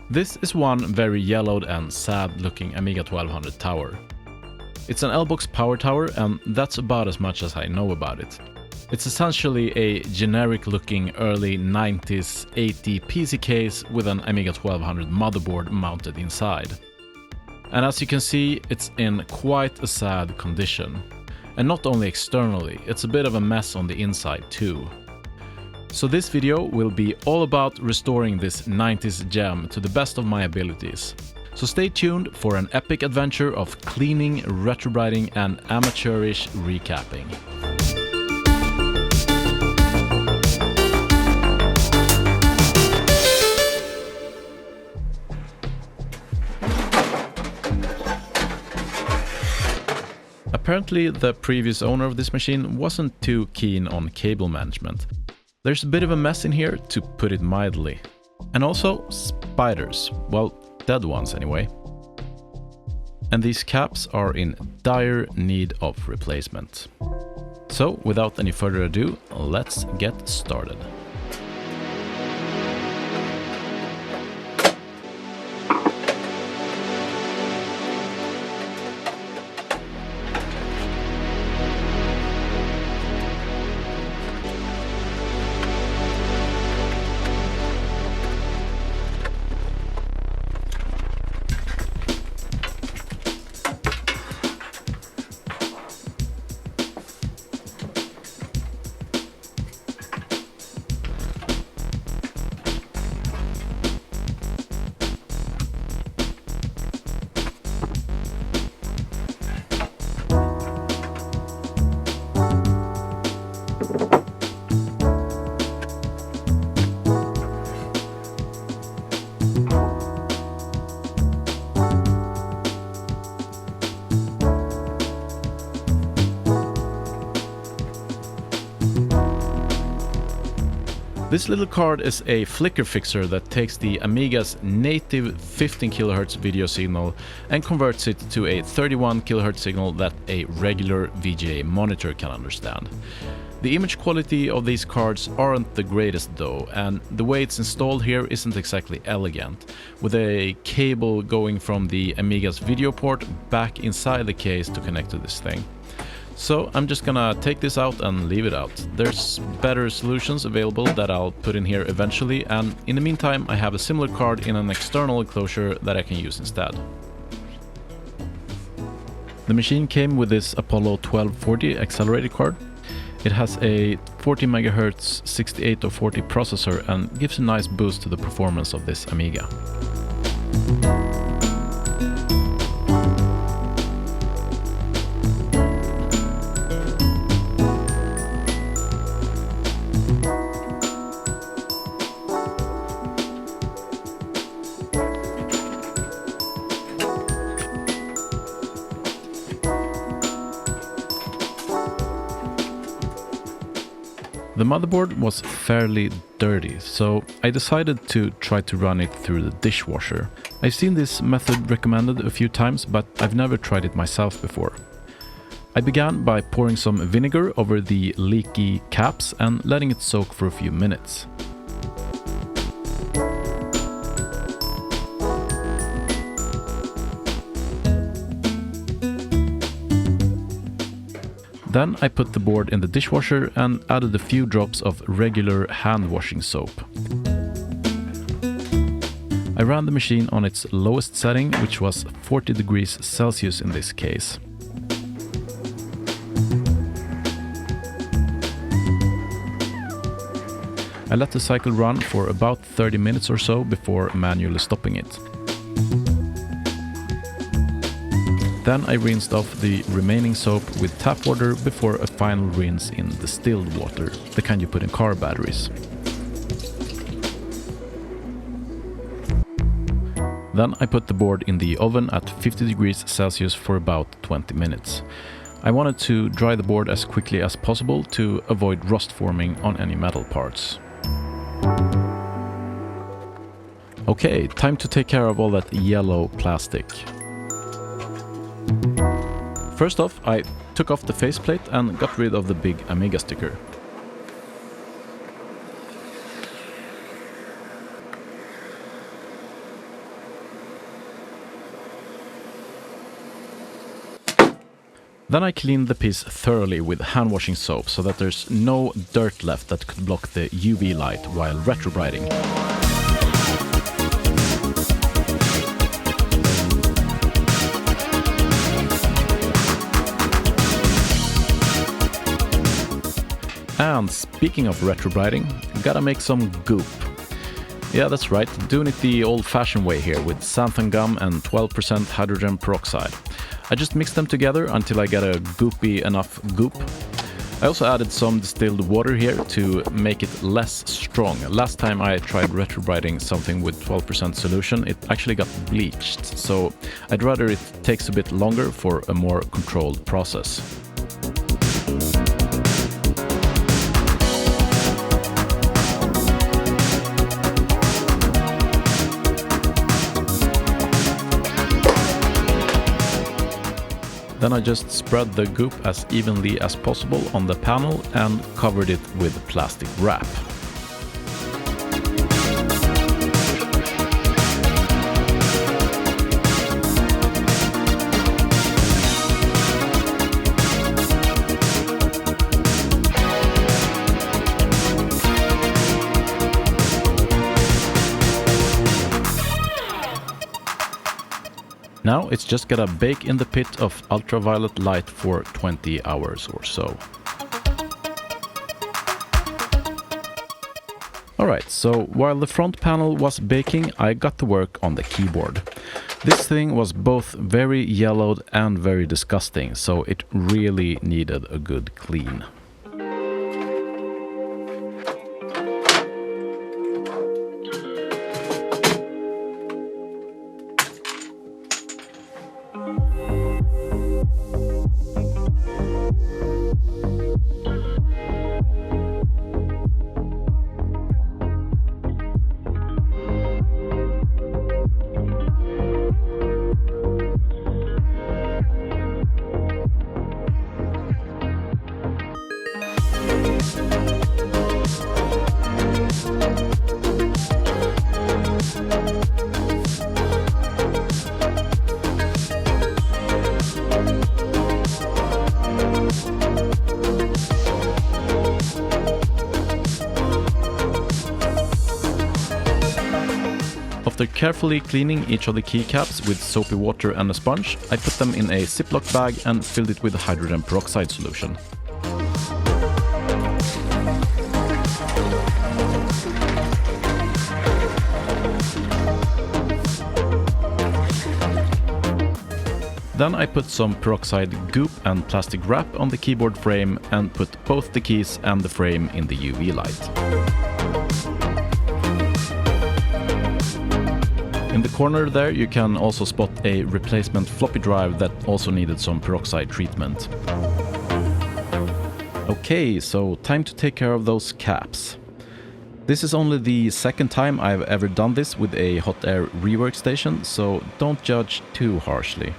This is one very yellowed and sad looking Amiga 1200 tower. It's an L-box power tower and that's about as much as I know about it. It's essentially a generic looking early 90s 80 PC case with an Amiga 1200 motherboard mounted inside. And as you can see, it's in quite a sad condition. And not only externally, it's a bit of a mess on the inside too. So this video will be all about restoring this 90s gem to the best of my abilities. So stay tuned for an epic adventure of cleaning, retrobriting and amateurish recapping. Apparently the previous owner of this machine wasn't too keen on cable management. There's a bit of a mess in here, to put it mildly. And also spiders, well, dead ones anyway. And these caps are in dire need of replacement. So without any further ado, let's get started. This little card is a flicker fixer that takes the Amiga's native 15 kHz video signal and converts it to a 31 kHz signal that a regular VGA monitor can understand. The image quality of these cards aren't the greatest though, and the way it's installed here isn't exactly elegant, with a cable going from the Amiga's video port back inside the case to connect to this thing. So I'm just gonna take this out and leave it out. There's better solutions available that I'll put in here eventually, and in the meantime I have a similar card in an external enclosure that I can use instead. The machine came with this Apollo 1240 accelerated card. It has a 40 MHz 6840 processor and gives a nice boost to the performance of this Amiga. The motherboard was fairly dirty, so I decided to try to run it through the dishwasher. I've seen this method recommended a few times, but I've never tried it myself before. I began by pouring some vinegar over the leaky caps and letting it soak for a few minutes. Then I put the board in the dishwasher and added a few drops of regular hand washing soap. I ran the machine on its lowest setting, which was 40 degrees Celsius in this case. I let the cycle run for about 30 minutes or so before manually stopping it. Then I rinsed off the remaining soap with tap water before a final rinse in distilled water, the kind you put in car batteries. Then I put the board in the oven at 50 degrees Celsius for about 20 minutes. I wanted to dry the board as quickly as possible to avoid rust forming on any metal parts. Okay, time to take care of all that yellow plastic. First off, I took off the faceplate and got rid of the big Amiga sticker. Then I cleaned the piece thoroughly with hand washing soap so that there's no dirt left that could block the UV light while retrobriting. And speaking of retrobriting, gotta make some goop. Yeah, that's right, doing it the old-fashioned way here with xanthan gum and 12% hydrogen peroxide. I just mixed them together until I got a goopy enough goop. I also added some distilled water here to make it less strong. Last time I tried retrobriting something with 12% solution, it actually got bleached, so I'd rather it takes a bit longer for a more controlled process. Then I just spread the goop as evenly as possible on the panel and covered it with plastic wrap. Now it's just gotta bake in the pit of ultraviolet light for 20 hours or so. Alright, so while the front panel was baking, I got to work on the keyboard. This thing was both very yellowed and very disgusting, so it really needed a good clean. After carefully cleaning each of the keycaps with soapy water and a sponge, I put them in a Ziploc bag and filled it with hydrogen peroxide solution. Then I put some peroxide goop and plastic wrap on the keyboard frame and put both the keys and the frame in the UV light. In the corner there you can also spot a replacement floppy drive that also needed some peroxide treatment. Okay, so time to take care of those caps. This is only the second time I've ever done this with a hot air rework station, so don't judge too harshly.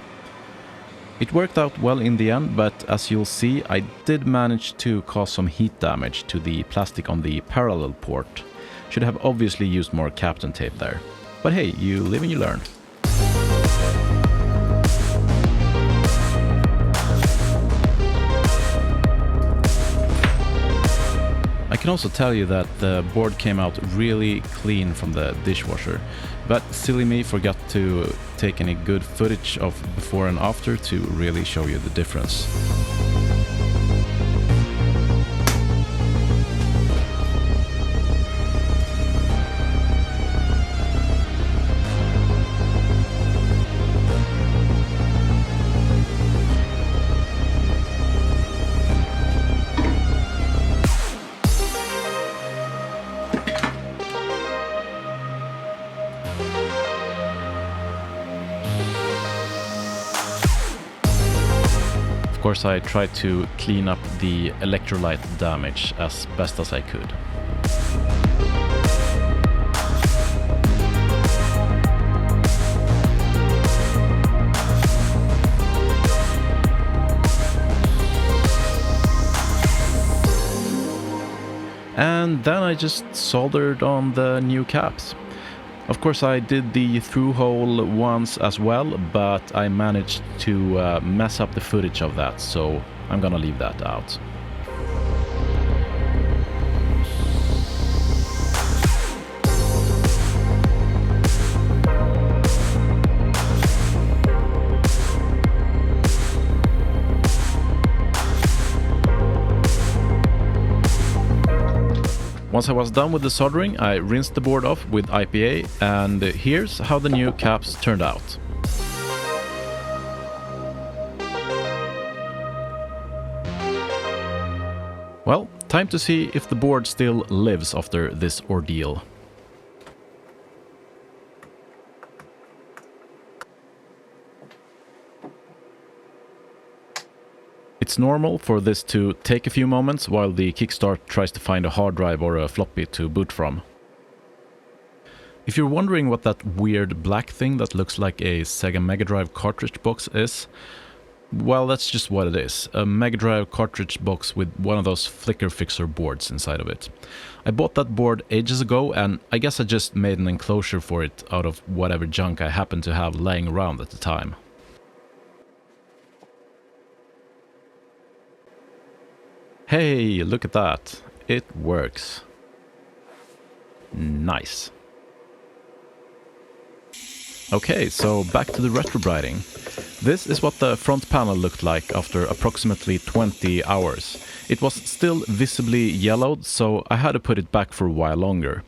It worked out well in the end, but as you'll see, I did manage to cause some heat damage to the plastic on the parallel port. Should have obviously used more Kapton tape there. But hey, you live and you learn. I can also tell you that the board came out really clean from the dishwasher, but silly me forgot to take any good footage of before and after to really show you the difference. Of course, I tried to clean up the electrolyte damage as best as I could. And then I just soldered on the new caps. Of course, I did the through hole once as well, but I managed to mess up the footage of that, so I'm gonna leave that out. Once I was done with the soldering, I rinsed the board off with IPA, and here's how the new caps turned out. Well, time to see if the board still lives after this ordeal. It's normal for this to take a few moments while the kickstart tries to find a hard drive or a floppy to boot from. If you're wondering what that weird black thing that looks like a Sega Mega Drive cartridge box is, well, that's just what it is. A Mega Drive cartridge box with one of those flicker fixer boards inside of it. I bought that board ages ago, and I guess I just made an enclosure for it out of whatever junk I happened to have laying around at the time. Hey, look at that. It works. Nice. Okay, so back to the retrobriting. This is what the front panel looked like after approximately 20 hours. It was still visibly yellowed, so I had to put it back for a while longer.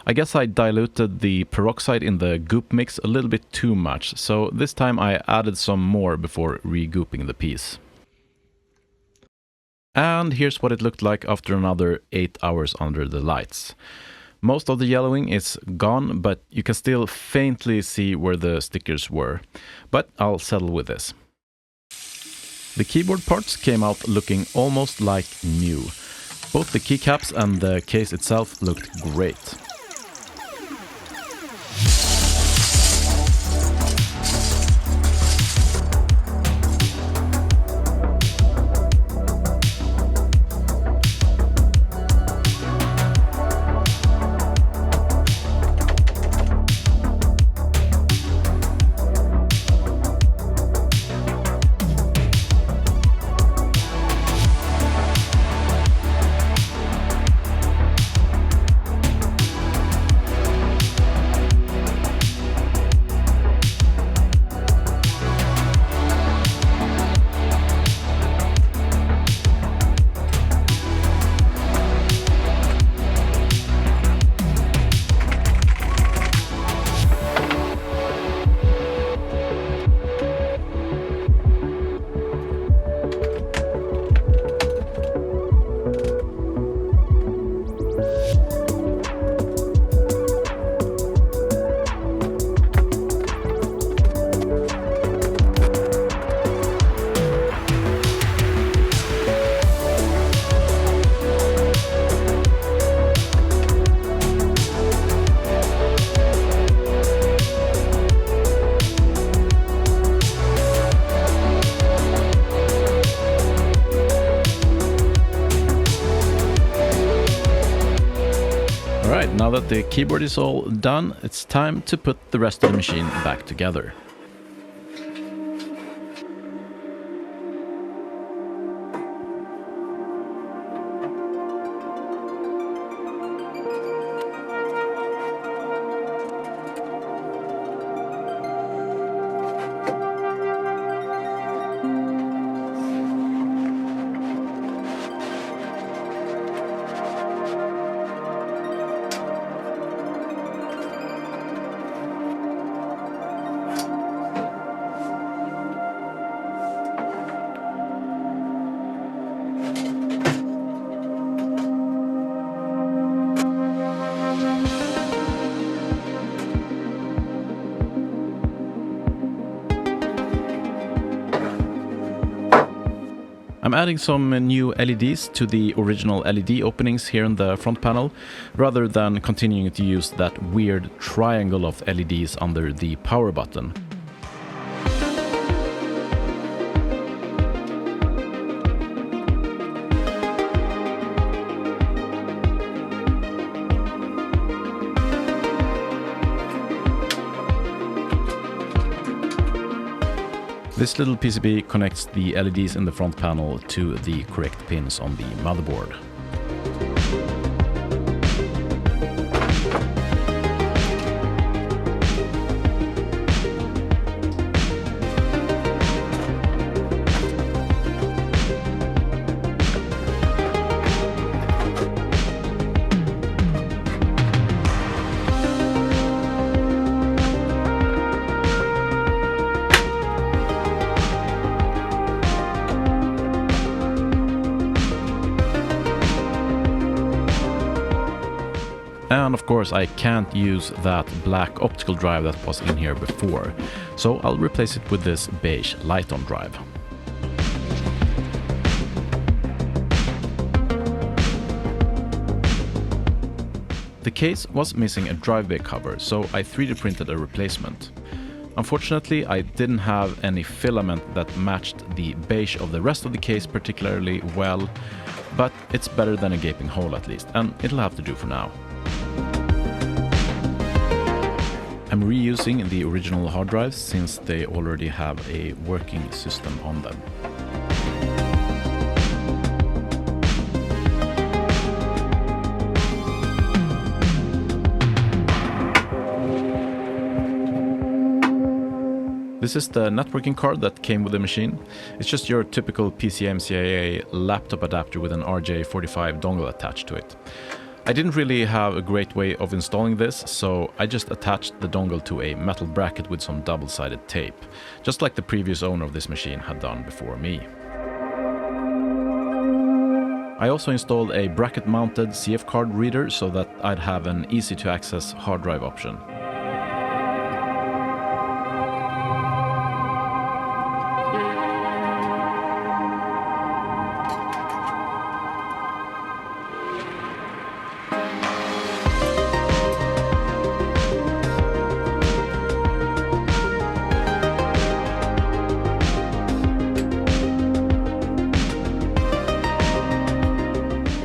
I guess I diluted the peroxide in the goop mix a little bit too much, so this time I added some more before re-gooping the piece. And here's what it looked like after another 8 hours under the lights. Most of the yellowing is gone, but you can still faintly see where the stickers were. But I'll settle with this. The keyboard parts came out looking almost like new. Both the keycaps and the case itself looked great. Alright, now that the keyboard is all done, it's time to put the rest of the machine back together. I'm adding some new LEDs to the original LED openings here in the front panel, rather than continuing to use that weird triangle of LEDs under the power button. This little PCB connects the LEDs in the front panel to the correct pins on the motherboard. And of course I can't use that black optical drive that was in here before, so I'll replace it with this beige light-on drive. The case was missing a drive bay cover, so I 3D printed a replacement. Unfortunately, I didn't have any filament that matched the beige of the rest of the case particularly well, but it's better than a gaping hole at least, and it'll have to do for now. I'm reusing the original hard drives since they already have a working system on them. This is the networking card that came with the machine. It's just your typical PCMCIA laptop adapter with an RJ45 dongle attached to it. I didn't really have a great way of installing this, so I just attached the dongle to a metal bracket with some double-sided tape, just like the previous owner of this machine had done before me. I also installed a bracket-mounted CF card reader so that I'd have an easy-to-access hard drive option.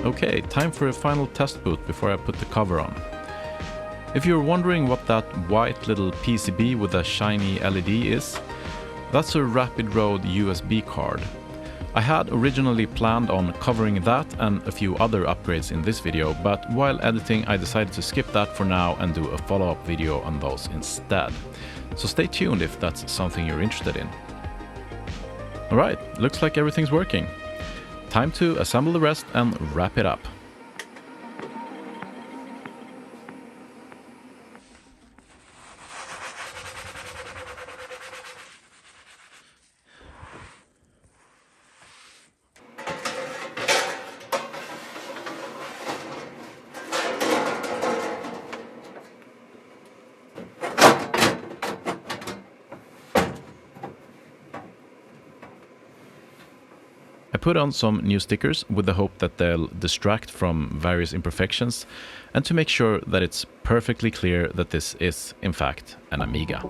Okay, time for a final test boot before I put the cover on. If you're wondering what that white little PCB with a shiny LED is, that's a Rapid Road USB card. I had originally planned on covering that and a few other upgrades in this video, but while editing I decided to skip that for now and do a follow-up video on those instead. So stay tuned if that's something you're interested in. Alright, looks like everything's working. Time to assemble the rest and wrap it up. I put on some new stickers with the hope that they'll distract from various imperfections and to make sure that it's perfectly clear that this is, in fact, an Amiga.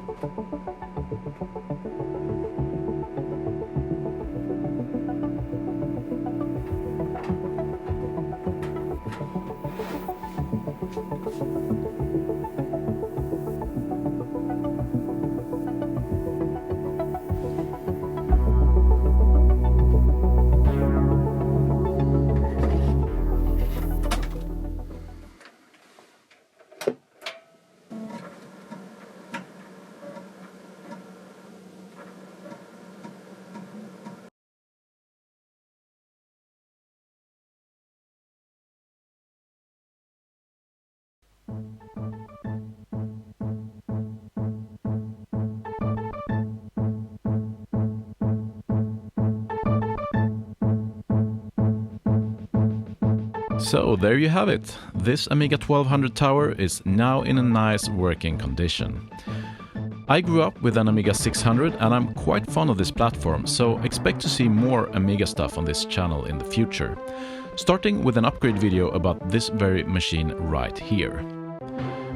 So there you have it. This Amiga 1200 tower is now in a nice working condition. I grew up with an Amiga 600 and I'm quite fond of this platform, so expect to see more Amiga stuff on this channel in the future, starting with an upgrade video about this very machine right here.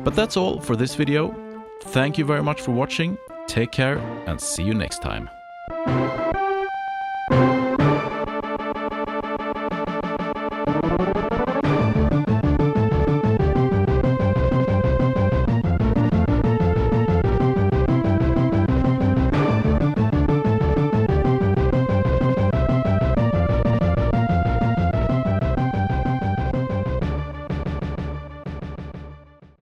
But that's all for this video. Thank you very much for watching, take care and see you next time.